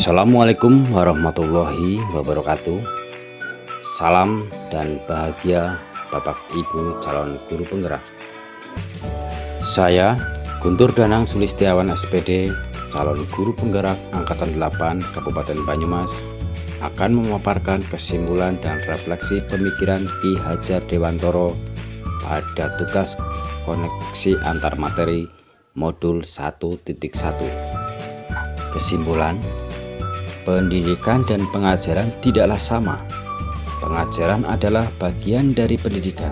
Assalamualaikum warahmatullahi wabarakatuh. Salam dan bahagia Bapak Ibu calon guru penggerak. Saya Guntur Danang Sulistiawan SPD, calon guru penggerak Angkatan 8 Kabupaten Banyumas, akan memaparkan kesimpulan dan refleksi pemikiran Ki Hajar Dewantoro pada tugas koneksi antar materi modul 1.1. Kesimpulan: pendidikan dan pengajaran tidaklah sama. Pengajaran adalah bagian dari pendidikan.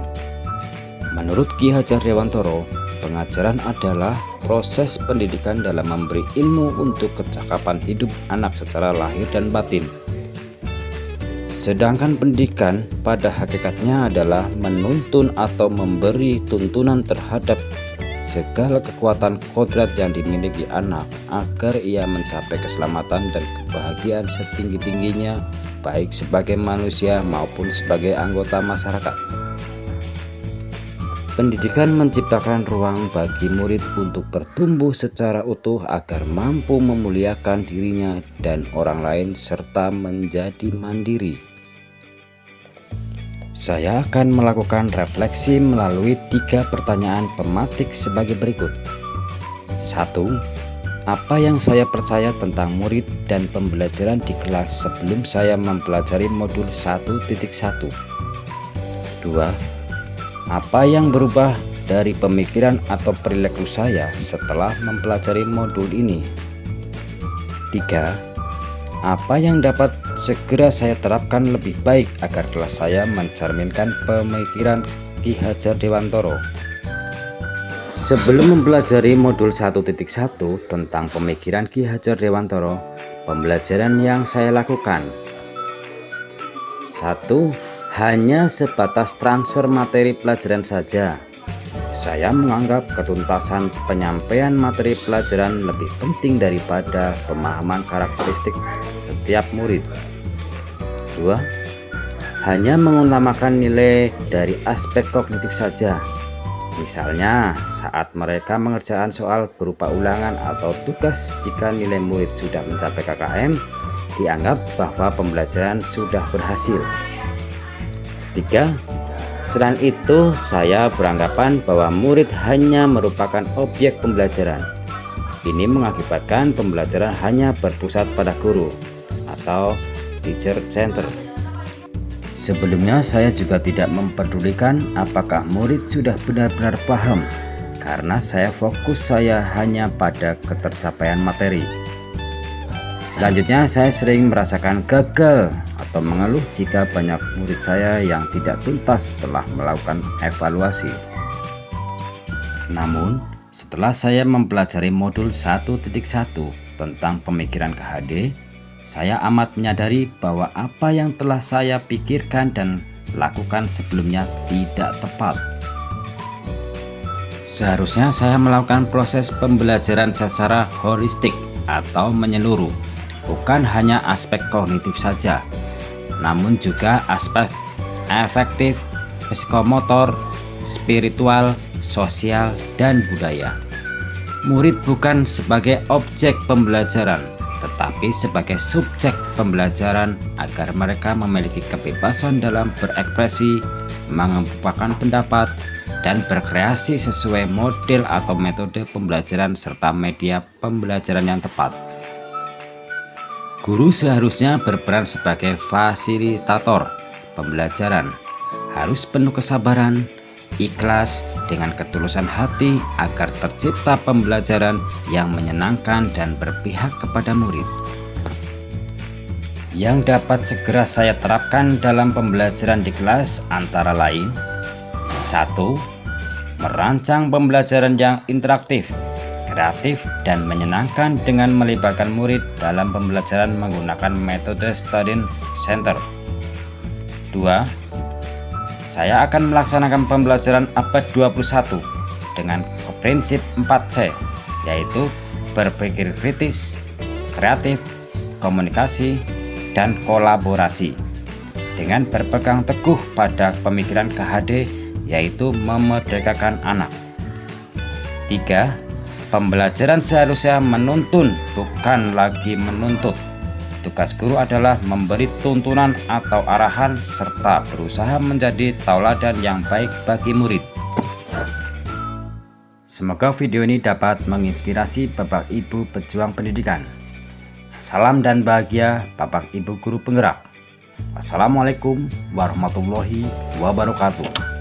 Menurut Ki Hajar Dewantoro, pengajaran adalah proses pendidikan dalam memberi ilmu untuk kecakapan hidup anak secara lahir dan batin. Sedangkan pendidikan pada hakikatnya adalah menuntun atau memberi tuntunan terhadap segala kekuatan kodrat yang dimiliki anak agar ia mencapai keselamatan dan kebahagiaan setinggi-tingginya, baik sebagai manusia maupun sebagai anggota masyarakat. Pendidikan menciptakan ruang bagi murid untuk bertumbuh secara utuh agar mampu memuliakan dirinya dan orang lain serta menjadi mandiri. Saya akan melakukan refleksi melalui 3 pertanyaan pematik sebagai berikut. 1. Apa yang saya percaya tentang murid dan pembelajaran di kelas sebelum saya mempelajari modul 1.1? 2. Apa yang berubah dari pemikiran atau perilaku saya setelah mempelajari modul ini? 3. Apa yang dapat segera saya terapkan lebih baik agar kelas saya mencerminkan pemikiran Ki Hajar Dewantoro? Sebelum mempelajari modul 1.1 tentang pemikiran Ki Hajar Dewantoro, pembelajaran yang saya lakukan: 1. Hanya sebatas transfer materi pelajaran saja. Saya menganggap ketuntasan penyampaian materi pelajaran lebih penting daripada pemahaman karakteristik setiap murid. 2. Hanya mengutamakan nilai dari aspek kognitif saja. Misalnya, saat mereka mengerjakan soal berupa ulangan atau tugas, jika nilai murid sudah mencapai KKM, dianggap bahwa pembelajaran sudah berhasil. 3. Selain itu, saya beranggapan bahwa murid hanya merupakan objek pembelajaran. Ini mengakibatkan pembelajaran hanya berpusat pada guru atau teacher center. Sebelumnya saya juga tidak memperdulikan apakah murid sudah benar-benar paham, karena fokus saya hanya pada ketercapaian materi. Selanjutnya, saya sering merasakan gagal atau mengeluh jika banyak murid saya yang tidak tuntas setelah melakukan evaluasi. Namun, setelah saya mempelajari modul 1.1 tentang pemikiran KHD, saya amat menyadari bahwa apa yang telah saya pikirkan dan lakukan sebelumnya tidak tepat. Seharusnya saya melakukan proses pembelajaran secara holistik atau menyeluruh, bukan hanya aspek kognitif saja, namun juga aspek afektif, psikomotor, spiritual, sosial, dan budaya. Murid bukan sebagai objek pembelajaran, tetapi sebagai subjek pembelajaran agar mereka memiliki kebebasan dalam berekspresi, mengemukakan pendapat, dan berkreasi sesuai model atau metode pembelajaran serta media pembelajaran yang tepat. Guru seharusnya berperan sebagai fasilitator pembelajaran, harus penuh kesabaran, ikhlas, dengan ketulusan hati agar tercipta pembelajaran yang menyenangkan dan berpihak kepada murid. Yang dapat segera saya terapkan dalam pembelajaran di kelas antara lain: 1. Merancang pembelajaran yang interaktif, kreatif, dan menyenangkan dengan melibatkan murid dalam pembelajaran menggunakan metode student center. 2. Saya akan melaksanakan pembelajaran abad 21 dengan prinsip 4C, yaitu berpikir kritis, kreatif, komunikasi, dan kolaborasi, dengan berpegang teguh pada pemikiran KHD, yaitu memerdekakan anak. 3. Pembelajaran seharusnya menuntun, bukan lagi menuntut. tugas guru adalah memberi tuntunan atau arahan serta berusaha menjadi tauladan yang baik bagi murid. Semoga video ini dapat menginspirasi Bapak Ibu pejuang pendidikan. Salam dan bahagia Bapak Ibu guru penggerak. Wassalamualaikum warahmatullahi wabarakatuh.